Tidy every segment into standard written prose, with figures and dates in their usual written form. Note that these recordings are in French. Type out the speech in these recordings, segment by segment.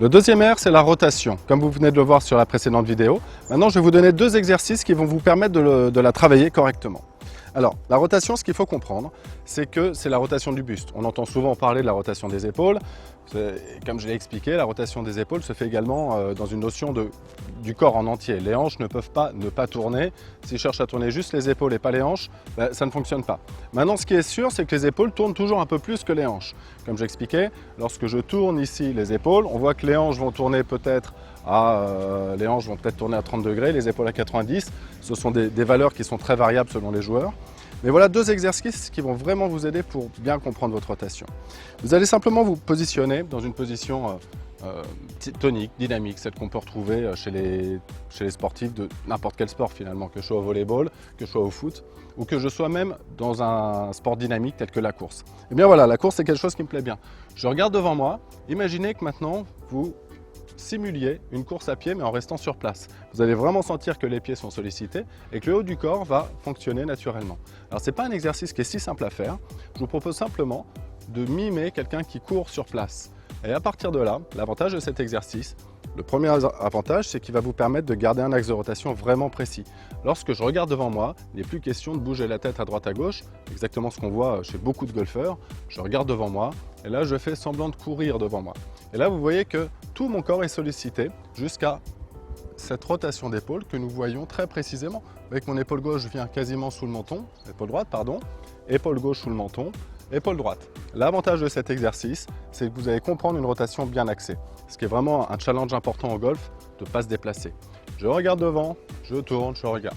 Le deuxième R, c'est la rotation, comme vous venez de le voir sur la précédente vidéo. Maintenant, je vais vous donner deux exercices qui vont vous permettre de la travailler correctement. Alors, la rotation, ce qu'il faut comprendre, c'est que c'est la rotation du buste. On entend souvent parler de la rotation des épaules. Comme je l'ai expliqué, la rotation des épaules se fait également dans une notion du corps en entier. Les hanches ne peuvent pas ne pas tourner. Si je cherche à tourner juste les épaules et pas les hanches, ça ne fonctionne pas. Maintenant, ce qui est sûr, c'est que les épaules tournent toujours un peu plus que les hanches. Comme j'expliquais, lorsque je tourne ici les épaules, on voit que les hanches vont tourner peut-être tourner à 30 degrés, les épaules à 90. Ce sont des valeurs qui sont très variables selon les joueurs. Mais voilà deux exercices qui vont vraiment vous aider pour bien comprendre votre rotation. Vous allez simplement vous positionner dans une position tonique, dynamique, celle qu'on peut retrouver chez les sportifs de n'importe quel sport finalement, que je sois au volleyball, que je sois au foot, ou que je sois même dans un sport dynamique tel que la course. Et bien voilà, la course c'est quelque chose qui me plaît bien. Je regarde devant moi, imaginez que maintenant vous simuliez une course à pied mais en restant sur place. Vous allez vraiment sentir que les pieds sont sollicités et que le haut du corps va fonctionner naturellement. Alors ce n'est pas un exercice qui est si simple à faire, je vous propose simplement de mimer quelqu'un qui court sur place. Et à partir de là, l'avantage de cet exercice, le premier avantage, c'est qu'il va vous permettre de garder un axe de rotation vraiment précis. Lorsque je regarde devant moi, il n'est plus question de bouger la tête à droite à gauche, exactement ce qu'on voit chez beaucoup de golfeurs. Je regarde devant moi et là je fais semblant de courir devant moi. Et là vous voyez que tout mon corps est sollicité jusqu'à cette rotation d'épaule que nous voyons très précisément. Avec mon épaule gauche, je viens quasiment sous le menton, épaule droite pardon, épaule gauche sous le menton, épaule droite. L'avantage de cet exercice, c'est que vous allez comprendre une rotation bien axée. Ce qui est vraiment un challenge important au golf, de ne pas se déplacer. Je regarde devant, je tourne, je regarde.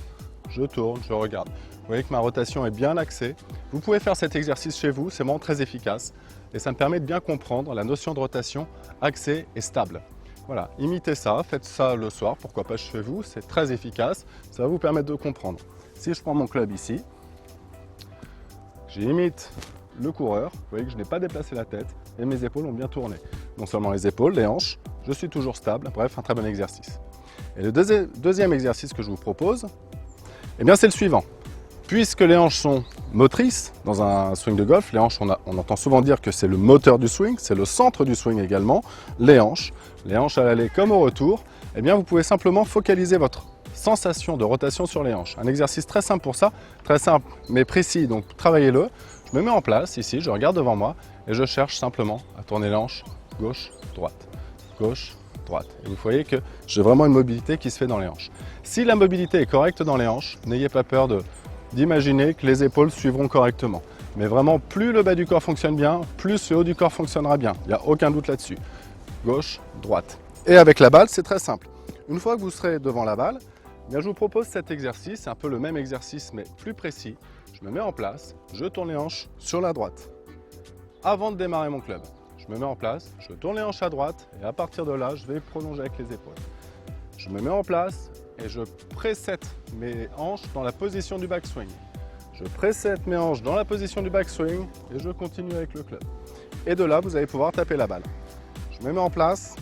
Je tourne, je regarde. Vous voyez que ma rotation est bien axée. Vous pouvez faire cet exercice chez vous, c'est vraiment très efficace. Et ça me permet de bien comprendre la notion de rotation axée et stable. Voilà, imitez ça, faites ça le soir, pourquoi pas chez vous, c'est très efficace. Ça va vous permettre de comprendre. Si je prends mon club ici, j'imite le coureur, vous voyez que je n'ai pas déplacé la tête et mes épaules ont bien tourné. Non seulement les épaules, les hanches, je suis toujours stable, bref, un très bon exercice. Et le deuxième exercice que je vous propose, eh bien c'est le suivant. Puisque les hanches sont motrices dans un swing de golf, les hanches, on entend souvent dire que c'est le moteur du swing, c'est le centre du swing également, les hanches à l'aller comme au retour, eh bien vous pouvez simplement focaliser votre sensation de rotation sur les hanches. Un exercice très simple pour ça, très simple mais précis, donc travaillez-le. Je me mets en place ici, je regarde devant moi et je cherche simplement à tourner les hanches gauche, droite, gauche, droite. Et vous voyez que j'ai vraiment une mobilité qui se fait dans les hanches. Si la mobilité est correcte dans les hanches, n'ayez pas peur d'imaginer que les épaules suivront correctement. Mais vraiment, plus le bas du corps fonctionne bien, plus le haut du corps fonctionnera bien. Il n'y a aucun doute là-dessus. Gauche, droite. Et avec la balle, c'est très simple. Une fois que vous serez devant la balle, eh bien, je vous propose cet exercice. C'est un peu le même exercice, mais plus précis. Je me mets en place, je tourne les hanches sur la droite. Avant de démarrer mon club, je me mets en place, je tourne les hanches à droite et à partir de là, je vais prolonger avec les épaules. Je me mets en place et je précède mes hanches dans la position du backswing. Je précède mes hanches dans la position du backswing et je continue avec le club. Et de là, vous allez pouvoir taper la balle. Je me mets en place,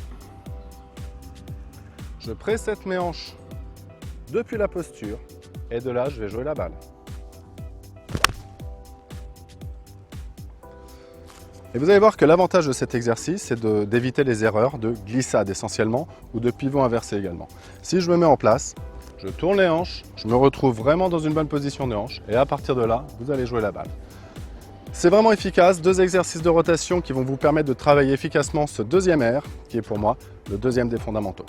je précède mes hanches depuis la posture et de là, je vais jouer la balle. Et vous allez voir que l'avantage de cet exercice, c'est d'éviter les erreurs de glissade essentiellement ou de pivot inversé également. Si je me mets en place, je tourne les hanches, je me retrouve vraiment dans une bonne position de hanche et à partir de là, vous allez jouer la balle. C'est vraiment efficace, deux exercices de rotation qui vont vous permettre de travailler efficacement ce deuxième R, qui est pour moi le deuxième des fondamentaux.